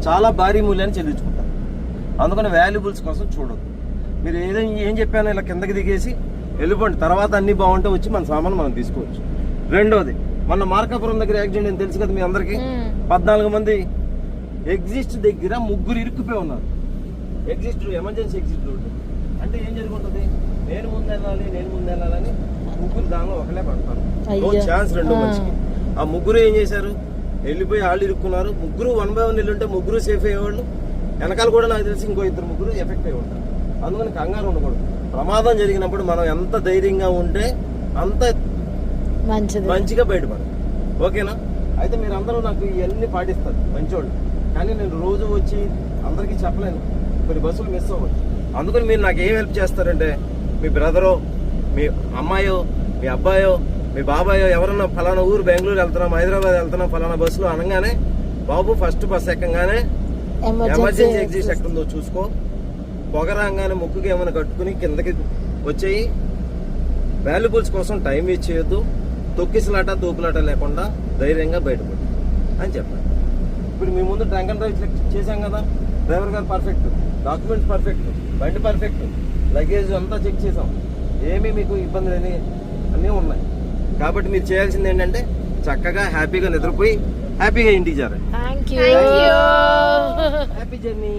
చాలా భారీ మూల్యాన్ని చెల్లించుకుంటారు. అందుకని వాల్యుబుల్స్ కోసం చూడొద్దు. మీరు ఏం చెప్పానో ఇలా కిందకి దిగేసి వెళ్ళిపోండి. తర్వాత అన్ని బాగుంటే వచ్చి మన సామాను మనం తీసుకోవచ్చు. రెండోది, మన మార్కాపురం దగ్గర యాక్సిడెంట్ అని తెలుసు కదా మీ అందరికి. 14 మంది ఎగ్జిస్ట్ దగ్గర 3 ఇరుక్కుపోయి ఉన్నారు. ఎగ్జిస్ట్ ఎమర్జెన్సీ ఎగ్జిస్ట్ రోడ్డు అంటే ఏం జరుగుతుంది, నేను ముందు వెళ్ళాలని 3 దానిలో ఒకలే పడతారు. నో ఛాన్స్ రెండో మనిషికి. ఆ 3 ఏం చేశారు, వెళ్ళిపోయి వాళ్ళు ఇరుక్కున్నారు. 3 1 by 1 వెళ్ళుంటే 3 సేఫ్ అయ్యేవాళ్ళు. వెనకాల కూడా నాకు తెలిసి ఇంకో 2-3 ఎఫెక్ట్ అయ్యి ఉంటారు. అందుకని కంగారు ఉండకూడదు. ప్రమాదం జరిగినప్పుడు మనం ఎంత ధైర్యంగా ఉంటే అంత మంచిగా బయటపడదు. ఓకేనా? అయితే మీరు అందరూ నాకు ఇవన్నీ పాటిస్తారు మంచోళ్ళు. కానీ నేను రోజు వచ్చి అందరికీ చెప్పలేను, కొన్ని బస్సులు మిస్ అవ్వచ్చు. అందుకని మీరు నాకు ఏం హెల్ప్ చేస్తారంటే, మీ బ్రదరో, మీ అమ్మాయో, మీ అబ్బాయో, మీ బాబాయో ఎవరన్నా ఫలానా ఊరు బెంగళూరు వెళ్తున్నాం, హైదరాబాద్ వెళ్తున్నాం ఫలానా బస్సులో అనగానే, బాబు ఫస్ట్ బస్ ఎక్కగానే ఎమర్జెన్సీ ఎగ్జిట్ ఎక్కడుందో చూసుకో, పొగరాగానే ముక్కుకి ఏమైనా కట్టుకుని కిందకి వచ్చేయి. వాల్యుబుల్స్ కోసం టైం వేస్ట్ చేయొద్దు. తొక్కిసలాట తోపులాట లేకుండా ధైర్యంగా బయటపడు అని చెప్పాను. ఇప్పుడు మీ ముందు డ్రంక్ అండ్ డ్రైవ్ చెక్ చేశాం కదా. డ్రైవర్ గారు పర్ఫెక్ట్, డాక్యుమెంట్స్ పర్ఫెక్ట్, బండి పర్ఫెక్ట్, లగేజ్ అంతా చెక్ చేసాం. ఏమీ మీకు ఇబ్బందులు అన్నీ ఉన్నాయి. కాబట్టి మీరు చేయాల్సింది ఏంటంటే చక్కగా హ్యాపీగా నిద్రపోయి హ్యాపీగా ఇంటికి చేరాలి. Happy journey.